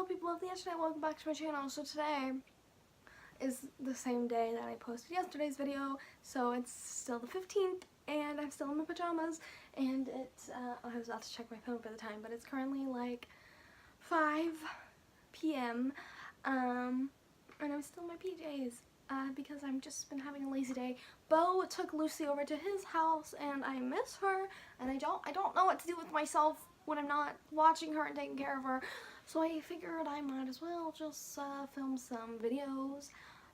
people of the internet, welcome back to my channel. So today is the same day that I posted yesterday's video, so it's still the 15th and I'm still in my pajamas, and it's I was about to check my phone for the time, but it's currently like 5 p.m. and I'm still in my PJs because I've just been having a lazy day. Bo took Lucy over to his house and I miss her, and I don't know what to do with myself when I'm not watching her and taking care of her. So I figured I might as well just film some videos.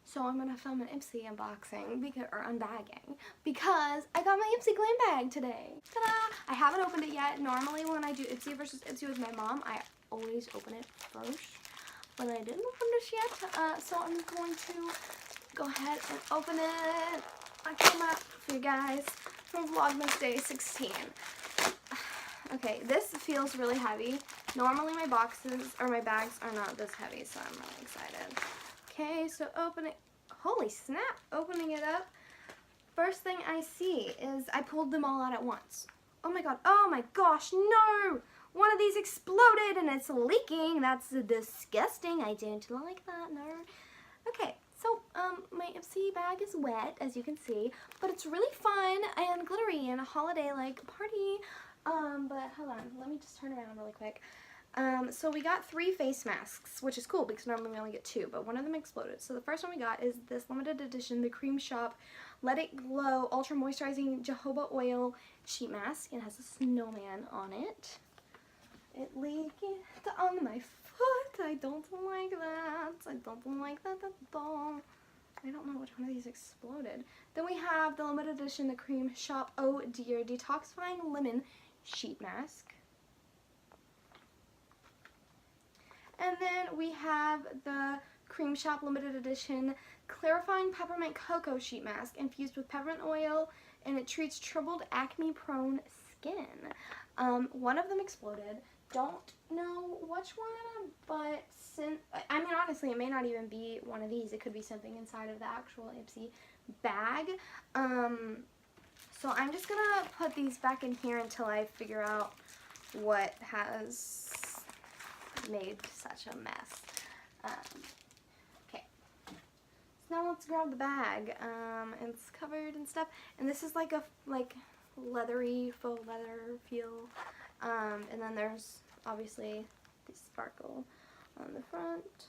So I'm gonna film an Ipsy unboxing or unbagging because I got my Ipsy glam bag today. Ta-da! I haven't opened it yet. Normally when I do Ipsy versus Ipsy with my mom, I always open it first, but I didn't open this yet. So I'm going to go ahead and open it. I came out for you guys from Vlogmas day 16. Okay, this feels really heavy. Normally my boxes or my bags are not this heavy, so I'm really excited. Okay, so holy snap, opening it up. First thing I see is I pulled them all out at once. Oh my gosh, no! One of these exploded and it's leaking. That's disgusting. I don't like that, no. Okay, so my Ipsy bag is wet, as you can see, but it's really fun and glittery and a holiday-like party. But hold on, let me just turn around really quick. So we got 3 face masks, which is cool because normally we only get 2, but one of them exploded. So the first one we got is this limited edition, the Cream Shop Let It Glow Ultra Moisturizing Jojoba Oil Sheet Mask. It has a snowman on it. It leaked on my foot. I don't like that. I don't like that at all. I don't know which one of these exploded. Then we have the limited edition, the Cream Shop Oh Dear Detoxifying Lemon Sheet Mask. And then we have the Cream Shop limited edition Clarifying Peppermint Cocoa Sheet Mask infused with peppermint oil, and it treats troubled acne-prone skin. One of them exploded. Don't know which one, but I mean, honestly, it may not even be one of these. It could be something inside of the actual Ipsy bag. So I'm just gonna put these back in here until I figure out what has made such a mess. Okay, so now let's grab the bag. It's covered and stuff, and this is like a leathery faux leather feel. And then there's obviously the sparkle on the front.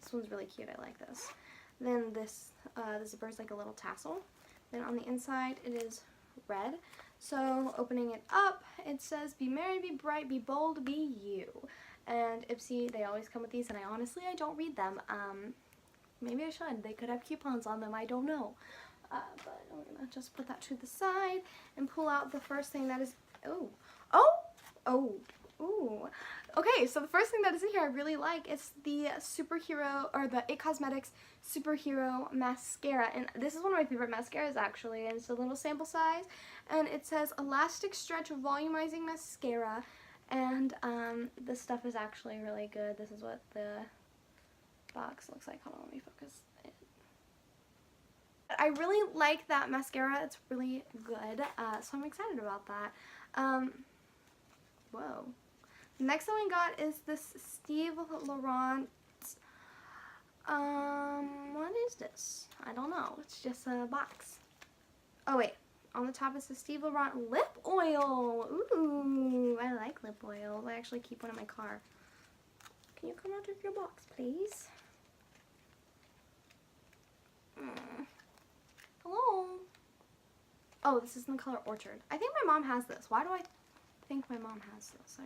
This one's really cute. I like this. Then this the zipper is like a little tassel. Then on the inside it is red. So opening it up, it says, "Be merry, be bright, be bold, be you." And Ipsy, they always come with these, and I don't read them. Maybe I should. They could have coupons on them. I don't know. But I'm gonna just put that to the side and pull out the first thing that is. Ooh. Okay, so the first thing that is in here I really like is the Superhero, or the It Cosmetics Superhero Mascara. And this is one of my favorite mascaras, actually. And it's a little sample size. And it says Elastic Stretch Volumizing Mascara. And this stuff is actually really good. This is what the box looks like. Hold on, let me focus it. I really like that mascara. It's really good. So I'm excited about that. Whoa. The next one we got is this Steve Laurent. What is this? I don't know. It's just a box. Oh wait. On the top is the Steve Laurent lip oil. Ooh, I like lip oil. I actually keep one in my car. Can you come out of your box, please? Hello? Oh, this is in the color Orchard. I think my mom has this. Why do I think my mom has this?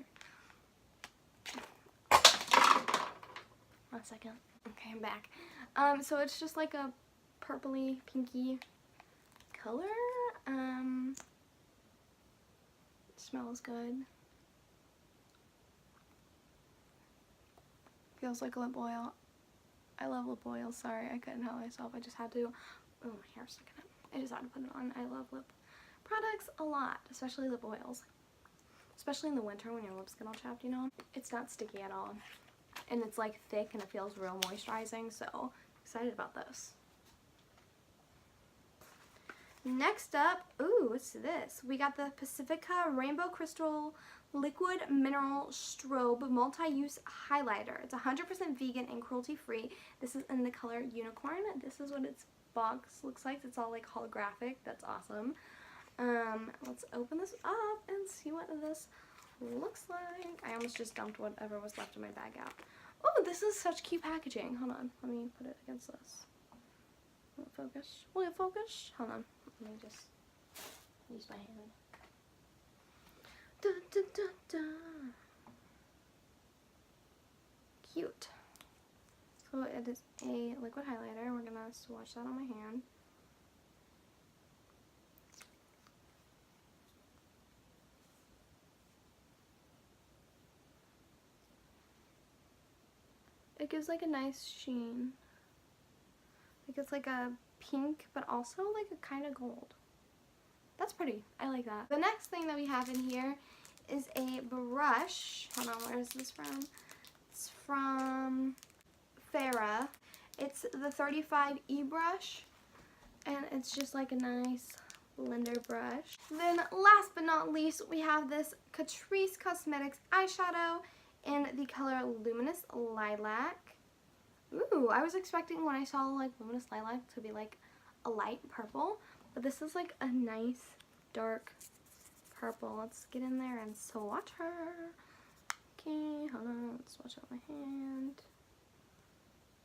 One second. Okay, I'm back. So it's just like a purpley, pinky color. It smells good. Feels like lip oil. I love lip oil. Sorry, I couldn't help myself. I just had to. Oh, my hair's sticking up. I just had to put it on. I love lip products a lot, especially lip oils. Especially in the winter when your lips get all chapped, you know. It's not sticky at all. And it's like thick and it feels real moisturizing, so excited about this. Next up, ooh, what's this? We got the Pacifica Rainbow Crystal Liquid Mineral Strobe Multi-Use Highlighter. It's 100% vegan and cruelty-free. This is in the color Unicorn. This is what its box looks like. It's all like holographic. That's awesome. Let's open this up and see what this looks like. I almost just dumped whatever was left in my bag out. Oh, this is such cute packaging. Hold on. Let me put it against this. Will it focus? Will it focus? Hold on. Let me just use my hand. Da, da, da, da. Cute. So it is a liquid highlighter. We're gonna swatch that on my hand. It gives like a nice sheen. Like it's like a pink, but also like a kind of gold. That's pretty. I like that. The next thing that we have in here is a brush. Hold on, where is this from? It's from Farrah. It's the 35E brush, and it's just like a nice blender brush. Then last but not least, we have this Catrice Cosmetics eyeshadow in the color Luminous Lilac. Ooh, I was expecting when I saw like Luminous Lilac to be like a light purple, but this is like a nice dark purple. Let's get in there and swatch her. Okay, hold on, let's swatch out my hand.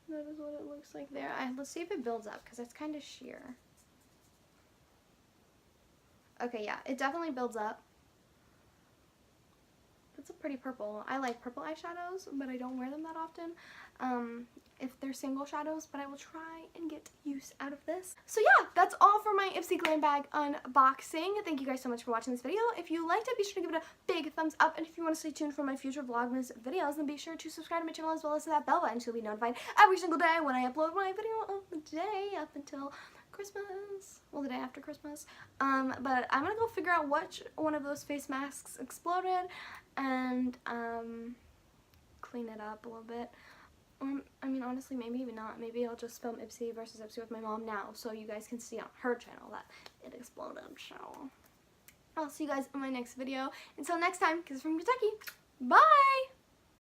That is what it looks like there. Let's see if it builds up because it's kind of sheer. Okay, yeah, it definitely builds up. It's a pretty purple. I like purple eyeshadows, but I don't wear them that often if they're single shadows, but I will try and get use out of this. So yeah, that's all for my Ipsy Glam Bag unboxing. Thank you guys so much for watching this video. If you liked it, be sure to give it a big thumbs up, and if you want to stay tuned for my future Vlogmas videos, then be sure to subscribe to my channel as well as to that bell button to be notified every single day when I upload my video of the day up until Christmas. Well, the day after Christmas. But I'm gonna go figure out which one of those face masks exploded and clean it up a little bit. I mean, honestly, maybe even not. Maybe I'll just film Ipsy versus Ipsy with my mom now, so you guys can see on her channel that it exploded. So I'll see you guys in my next video. Until next time, kisses from Kentucky. Bye!